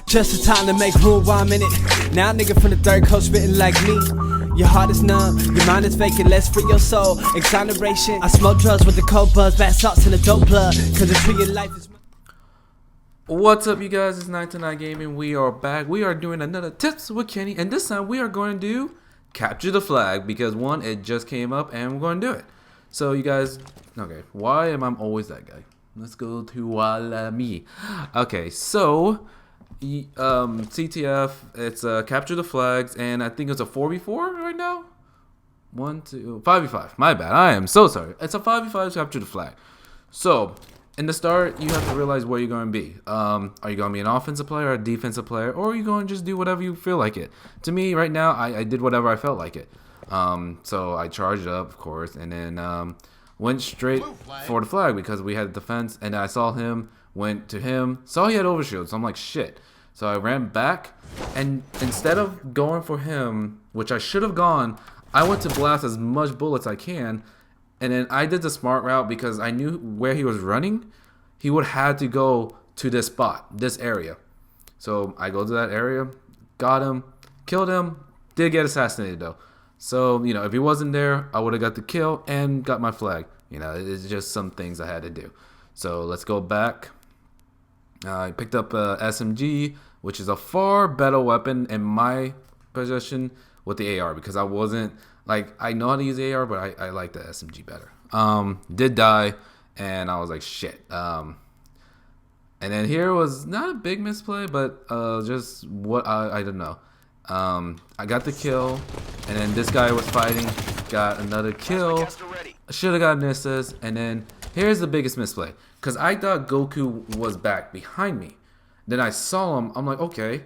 Just the time to make room while I'm in it. Now nigga from the third coast spitting like me. Your heart is numb, your mind is vacant, let's free your soul. Exoneration, I smoke drugs with the cold buzz, bad salts in the dope blood. Cause the tree of life is... What's up, you guys? It's 99 Gaming. We are back. We are doing another tips with Kenny, and this time we are going to do capture the flag because one, it just came up and we're going to do it. So you guys, okay, why am I always that guy? Let's go to me. Okay, so CTF, it's capture the flags, and I think it's a 4v4 right now. 5v5. My bad. I am so sorry. It's a 5v5 capture the flag. So in the start, you have to realize where you're going to be. Are you going to be an offensive player or a defensive player, or are you going to just do whatever you feel like it? To me, right now, I did whatever I felt like it. So I charged up, of course, and then went straight for the flag because we had defense, and I saw him, went to him, saw he had overshield, so I'm like, shit. So I ran back, and instead of going for him, which I should have gone, I went to blast as much bullets I can, and then I did the smart route because I knew where he was running. He would have to go to this spot, this area. So I go to that area, got him, killed him, did get assassinated though. So, you know, if he wasn't there, I would have got the kill and got my flag. You know, it's just some things I had to do. So let's go back. I picked up a SMG, which is a far better weapon in my possession with the AR because I wasn't, like, I know how to use the AR, but I like the SMG better. Did die, and I was like, shit. And then here was not a big misplay, but just what I don't know. I got the kill, and then this guy was fighting, got another kill. I should have gotten an assist, and then here's the biggest misplay, because I thought Goku was back behind me. Then I saw him, I'm like, okay.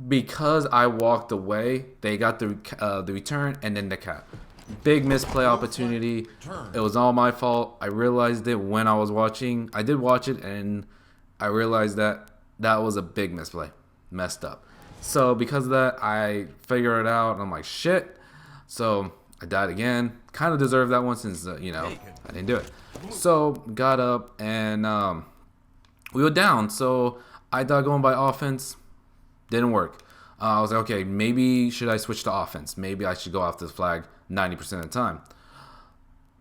Because I walked away, they got the return and then the cap. Big misplay opportunity. It was all my fault. I realized it when I was watching. I did watch it, and I realized that that was a big misplay. Messed up. So because of that, I figured it out, and I'm like, shit. So I died again. Kind of deserved that one since, you know, I didn't do it. So got up, and we were down. So I thought going by offense didn't work. I was like, okay, maybe should I switch to offense? Maybe I should go after the flag 90% of the time.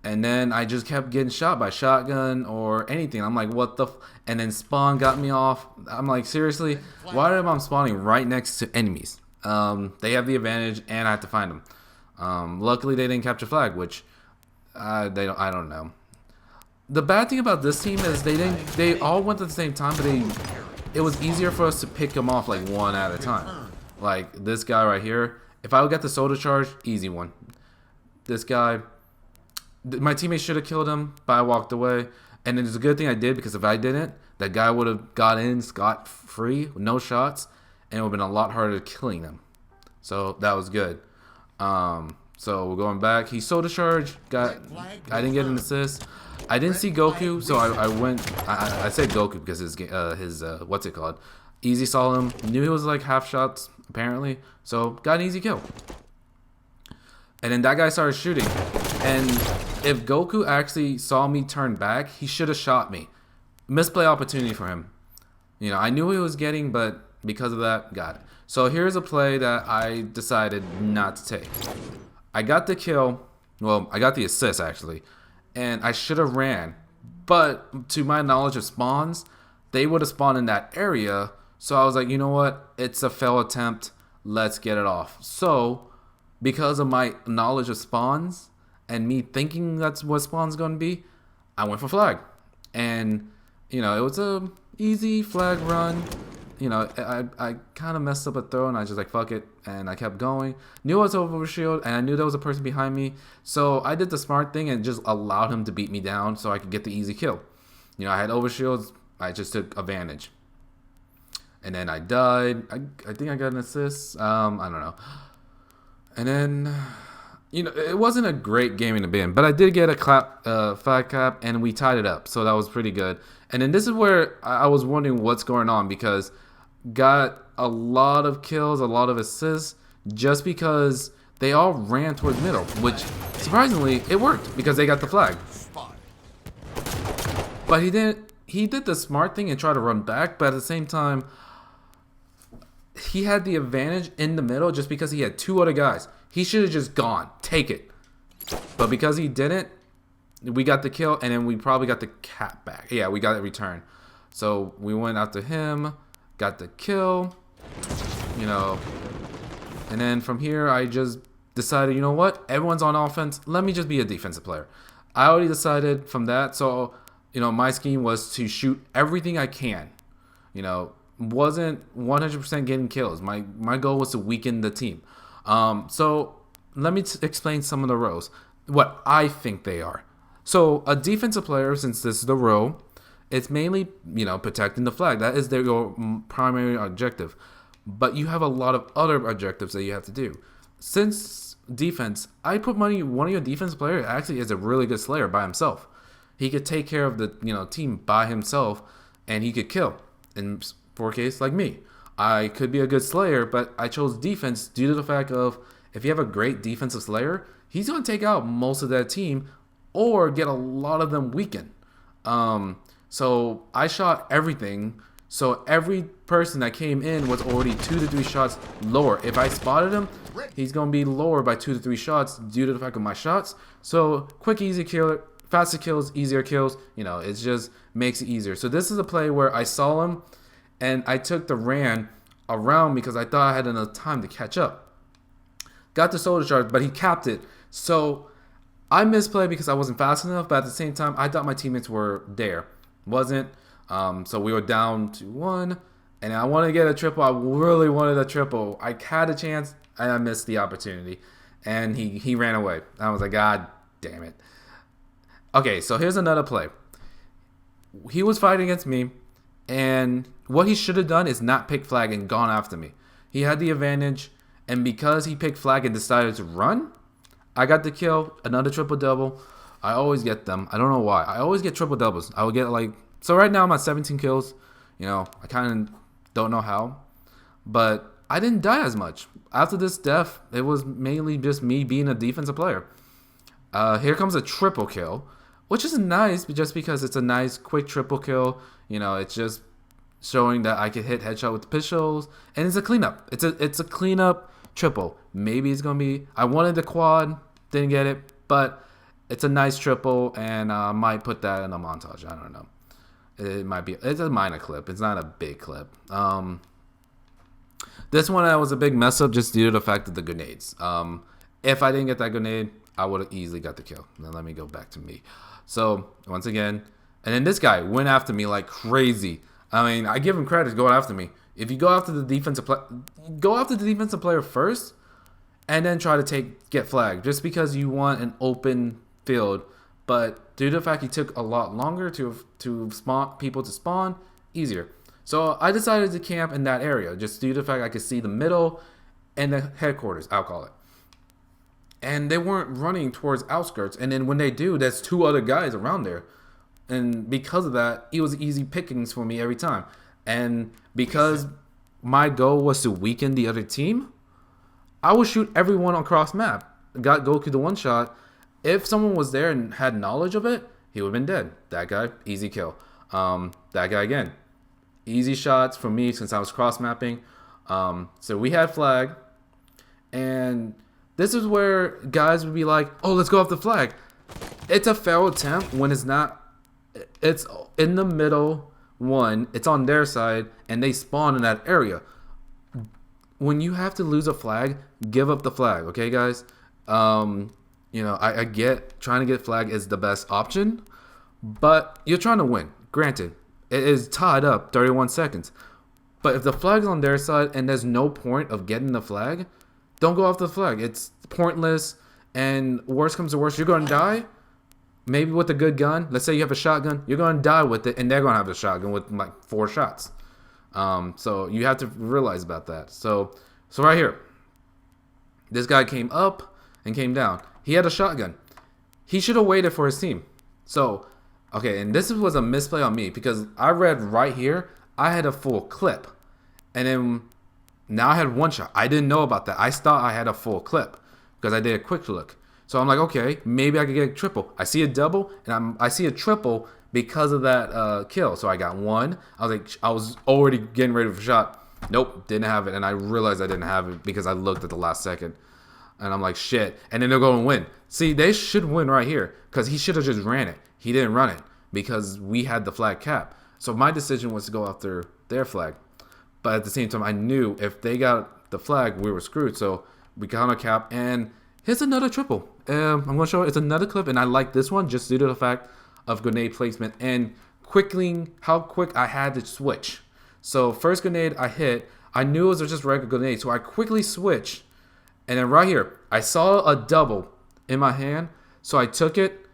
And then I just kept getting shot by shotgun or anything. I'm like, what the f? And then spawn got me off. I'm like, seriously? Why am I spawning right next to enemies? They have the advantage, and I have to find them. Luckily, they didn't capture flag, which I don't know. The bad thing about this team is they all went at the same time, but it was easier for us to pick them off like one at a time. Like this guy right here. If I would get the soda charge, easy one. This guy, my teammates should have killed him, but I walked away. And it's a good thing I did, because if I didn't, that guy would have got in scot-free with no shots, and it would have been a lot harder killing them. So that was good. So we're going back. He soda charge. I didn't get an assist. I didn't see Goku, so I said Goku because his what's it called? Easy saw him. Knew he was like half shots apparently, so got an easy kill. And then that guy started shooting, and if Goku actually saw me turn back, he should have shot me. Misplay opportunity for him. You know, I knew he was getting, but because of that, got it. So here's a play that I decided not to take. I got the kill. Well, I got the assist actually, and I should have ran. But to my knowledge of spawns, they would have spawned in that area. So I was like, you know what? It's a fail attempt. Let's get it off. So because of my knowledge of spawns and me thinking that's what spawn's going to be, I went for flag. And, you know, it was a easy flag run. You know, I kind of messed up a throw, and I just like, fuck it. And I kept going. Knew I was over shield, and I knew there was a person behind me. So I did the smart thing and just allowed him to beat me down so I could get the easy kill. You know, I had overshields. I just took advantage. And then I died. I think I got an assist. I don't know. And then, you know, it wasn't a great game in the bin, but I did get a flag cap, and we tied it up. So that was pretty good. And then this is where I was wondering what's going on, because got a lot of kills, a lot of assists, just because they all ran towards middle, which surprisingly it worked because they got the flag. But he didn't he did the smart thing and tried to run back, but at the same time, he had the advantage in the middle just because he had 2 other guys. He should have just gone, take it. But because he didn't, we got the kill, and then we probably got the cat back. Yeah, we got it returned. So we went after him, got the kill, you know. And then from here, I just decided, you know what? Everyone's on offense. Let me just be a defensive player. I already decided from that. So, you know, my scheme was to shoot everything I can. You know, wasn't 100% getting kills. My goal was to weaken the team. So let me explain some of the roles, what I think they are. So a defensive player, since this is the role, it's mainly, you know, protecting the flag. That is your primary objective. But you have a lot of other objectives that you have to do. Since defense, I put money, one of your defense players actually is a really good slayer by himself. He could take care of the, you know, team by himself, and he could kill. In for a case like me, I could be a good slayer, but I chose defense due to the fact of, if you have a great defensive slayer, he's going to take out most of that team or get a lot of them weakened. So I shot everything. So every person that came in was already 2 to 3 shots lower. If I spotted him, he's going to be lower by 2 to 3 shots due to the fact of my shots. So quick, easy kill, faster kills, easier kills. You know, it just makes it easier. So this is a play where I saw him and I took the ran around because I thought I had enough time to catch up. Got the soldier charge, but he capped it. So I misplayed because I wasn't fast enough, but at the same time, I thought my teammates were there. Wasn't. So we were down to 1, and I wanted to get a triple. I really wanted a triple. I had a chance, and I missed the opportunity. And he ran away. I was like, God damn it. Okay, so here's another play. He was fighting against me, and what he should have done is not pick flag and gone after me. He had the advantage, and because he picked flag and decided to run, I got the kill, another triple-double. I always get them. I don't know why. I always get triple-doubles. I would get like... So right now I'm at 17 kills. You know, I kind of don't know how. But I didn't die as much. After this death, it was mainly just me being a defensive player. Here comes a triple kill, which is nice just because it's a nice quick triple kill. You know, it's just showing that I can hit headshot with the pistols. And it's a cleanup. It's a cleanup triple. Maybe it's going to be... I wanted the quad, didn't get it. But it's a nice triple, and I might put that in a montage. I don't know. It might be. It's a minor clip. It's not a big clip. This one was a big mess up just due to the fact of the grenades. If I didn't get that grenade, I would have easily got the kill. Now let me go back to me. So once again, and then this guy went after me like crazy. I mean, I give him credit going after me. If you go after the defensive player first, and then try to get flagged just because you want an open field. But due to the fact he took a lot longer to spawn people to spawn, easier. So I decided to camp in that area just due to the fact I could see the middle and the headquarters, I'll call it. And they weren't running towards outskirts. And then when they do, there's 2 other guys around there. And because of that, it was easy pickings for me every time. And because my goal was to weaken the other team, I would shoot everyone across map. Go to the one shot. If someone was there and had knowledge of it, he would have been dead. That guy, easy kill. That guy again. Easy shots for me since I was cross-mapping. So we had flag. And this is where guys would be like, oh, let's go off the flag. It's a failed attempt when it's not. It's in the middle one. It's on their side. And they spawn in that area. When you have to lose a flag, give up the flag. Okay, guys? You know, I get trying to get flag is the best option, but you're trying to win. Granted, it is tied up 31 seconds. But if the flag's on their side and there's no point of getting the flag, don't go off the flag. It's pointless, and worst comes to worst, you're going to die. Maybe with a good gun. Let's say you have a shotgun. You're going to die with it, and they're going to have a shotgun with like 4 shots. So you have to realize about that. So right here, this guy came up and came down. He had a shotgun. He should have waited for his team. So, okay, and this was a misplay on me because I read right here, I had a full clip. And then now I had 1 shot. I didn't know about that. I thought I had a full clip because I did a quick look. So I'm like, okay, maybe I could get a triple. I see a double and I see a triple, because of that kill. So I got one. I was already getting ready for a shot. Nope, didn't have it. And I realized I didn't have it because I looked at the last second. And I'm like, shit. And then they're going to win. See, they should win right here because he should have just ran it. He didn't run it because we had the flag cap. So my decision was to go after their flag. But at the same time, I knew if they got the flag, we were screwed. So we got a cap. And here's another triple. I'm going to show it. It's another clip. And I like this one just due to the fact of grenade placement and how quick I had to switch. So first grenade I hit, I knew it was just regular grenade, so I quickly switched. And then right here, I saw a double in my hand, so I took it,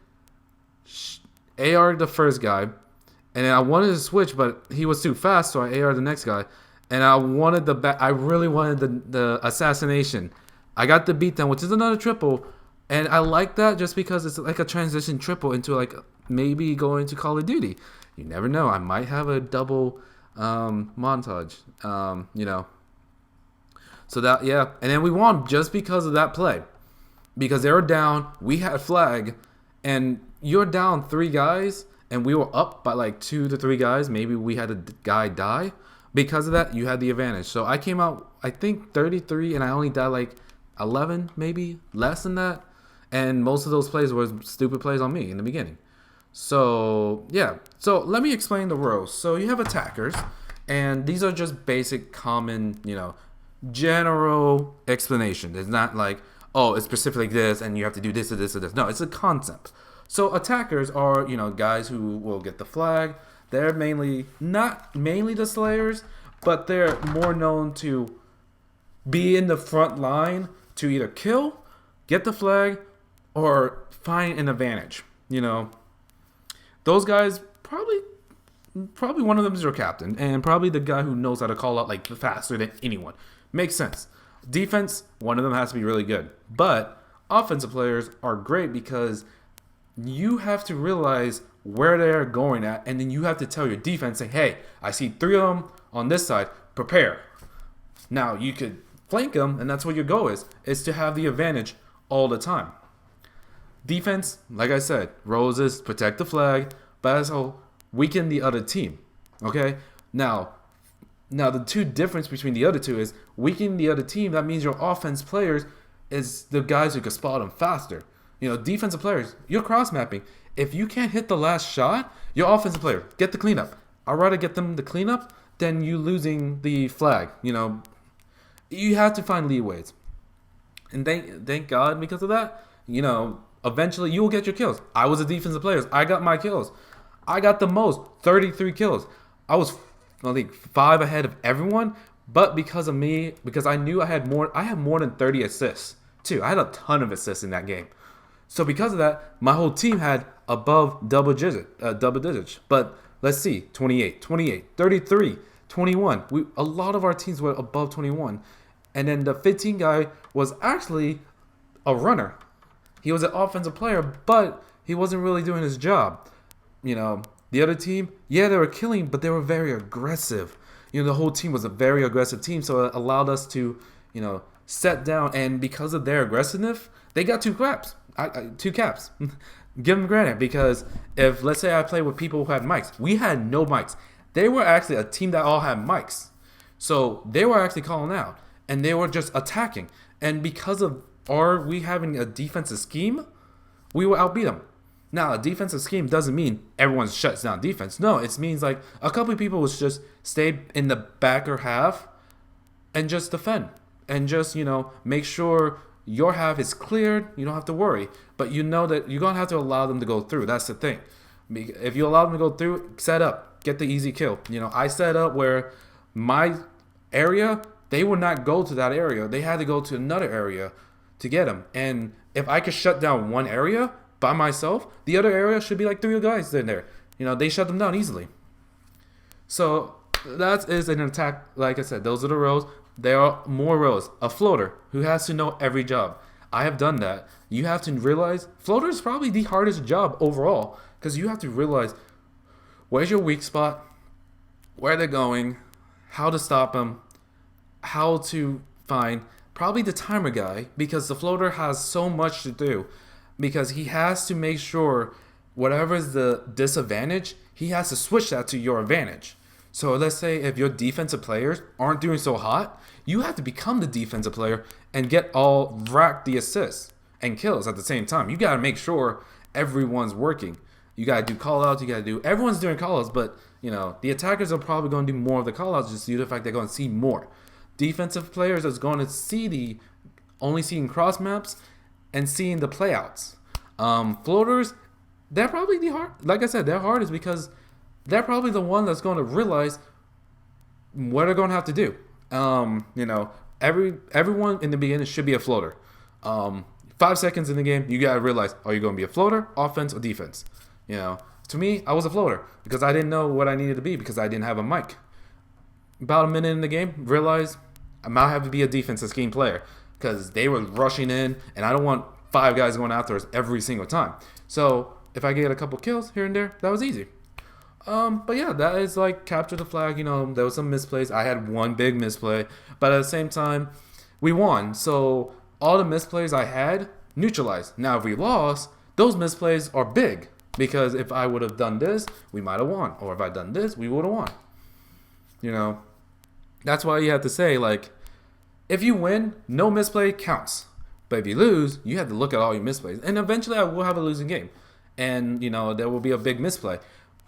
AR'd the first guy, and then I wanted to switch, but he was too fast, so I AR'd the next guy. And I really wanted the assassination. I got the beatdown, which is another triple, and I like that just because it's like a transition triple into like maybe going to Call of Duty. You never know. I might have a double montage, so that, yeah. And then we won just because of that play, because they were down, we had flag, and you're down 3 guys and we were up by like 2 to 3 guys. Maybe we had a guy die. Because of that, you had the advantage. So I came out, I think 33, and I only died like 11, maybe less than that. And most of those plays were stupid plays on me in the beginning. So, yeah. So, let me explain the roles. So, you have attackers. And these are just basic, common, general explanation. It's not like, oh, it's specifically this, and you have to do this or this or this. No, it's a concept. So, attackers are, guys who will get the flag. They're not mainly the slayers, but they're more known to be in the front line to either kill, get the flag, or find an advantage. Those guys, probably one of them is your captain, and probably the guy who knows how to call out like faster than anyone. Makes sense. Defense, one of them has to be really good. But offensive players are great because you have to realize where they're going at, and then you have to tell your defense, say, hey, I see 3 of them on this side, prepare. Now, you could flank them, and that's what your goal is to have the advantage all the time. Defense, like I said, roses, protect the flag, but also weaken the other team. Okay? Now the two difference between the other two is weakening the other team. That means your offense players is the guys who can spot them faster. Defensive players, you're cross mapping. If you can't hit the last shot, your offensive player, get the cleanup. I'd rather get them the cleanup than you losing the flag. You have to find leeways. And thank God because of that, eventually you will get your kills. I was a defensive player. I got my kills. I got the most, 33 kills. I was, I think, 5 ahead of everyone. But because of me, because I knew I had more than 30 assists too. I had a ton of assists in that game. So because of that, my whole team had above double digits. But let's see, 28, 33, 21. A lot of our teams were above 21. And then the 15 guy was actually a runner. He was an offensive player, but he wasn't really doing his job. The other team, yeah, they were killing, but they were very aggressive. The whole team was a very aggressive team, so it allowed us to, set down. And because of their aggressiveness, they got 2 caps. 2 caps. Give them granted, because if, let's say I played with people who had mics, we had no mics. They were actually a team that all had mics. So they were actually calling out, and they were just attacking. And because of we having a defensive scheme, we will outbeat them. Now, a defensive scheme doesn't mean everyone shuts down defense. No, it means like a couple of people will just stay in the backer half and just defend. And just, make sure your half is cleared. You don't have to worry. But you know that you're going to have to allow them to go through. That's the thing. If you allow them to go through, set up. Get the easy kill. I set up where my area, they would not go to that area. They had to go to another area to get them. And if I could shut down one area by myself, the other area should be like 3 guys in there. They shut them down easily. So that is an attack. Like I said, those are the roles. There are more roles. A floater who has to know every job. I have done that. You have to realize floater is probably the hardest job overall, because you have to realize where's your weak spot, where they're going, how to stop them, how to find probably the timer guy, because the floater has so much to do, because he has to make sure whatever is the disadvantage, he has to switch that to your advantage. So let's say if your defensive players aren't doing so hot, you have to become the defensive player and rack the assists and kills at the same time. You got to make sure everyone's working. You got to do call outs. Everyone's doing call outs, but the attackers are probably going to do more of the call outs just due to the fact they're going to see more. Defensive players is going to see only seeing cross maps and seeing the playouts. Floaters, they're probably the hard. Like I said, they're hardest because they're probably the one that's going to realize what they're going to have to do. Everyone in the beginning should be a floater. 5 seconds in the game, you gotta realize, are you going to be a floater, offense, or defense? To me, I was a floater because I didn't know what I needed to be because I didn't have a mic. About a minute in the game, realized I might have to be a defensive scheme player because they were rushing in, and I don't want 5 guys going after us every single time. So if I get a couple kills here and there, that was easy. But yeah, that is like capture the flag. There was some misplays. I had one big misplay, but at the same time, we won. So all the misplays I had neutralized. Now, if we lost, those misplays are big because if I would have done this, we might have won, or if I done this, we would have won. That's why you have to say, like, if you win, no misplay counts. But if you lose, you have to look at all your misplays, and eventually I will have a losing game, and there will be a big misplay.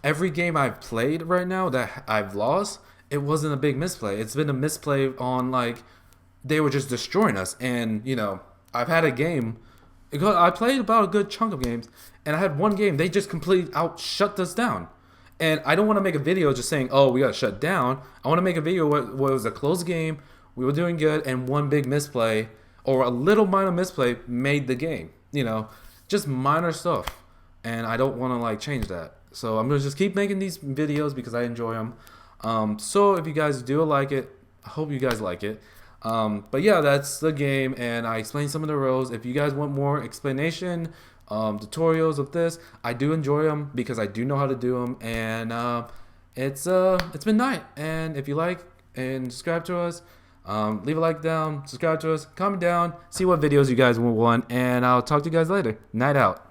Every game I've played right now that I've lost, it wasn't a big misplay. It's been a misplay on, like, they were just destroying us. And, I've had a game, I played about a good chunk of games, and I had one game, they just completely shut us down. And I don't want to make a video just saying, oh, we got shut down. I want to make a video where it was a close game, we were doing good, and one big misplay, or a little minor misplay, made the game. Just minor stuff. And I don't want to, like, change that. So I'm going to just keep making these videos because I enjoy them. So if you guys do like it, I hope you guys like it. But yeah, that's the game, and I explained some of the roles. If you guys want more explanation, tutorials of this, I do enjoy them because I do know how to do them. And it's been nice. And if you like and subscribe to us, leave a like down, subscribe to us, comment down, see what videos you guys want, and I'll talk to you guys later. Night out.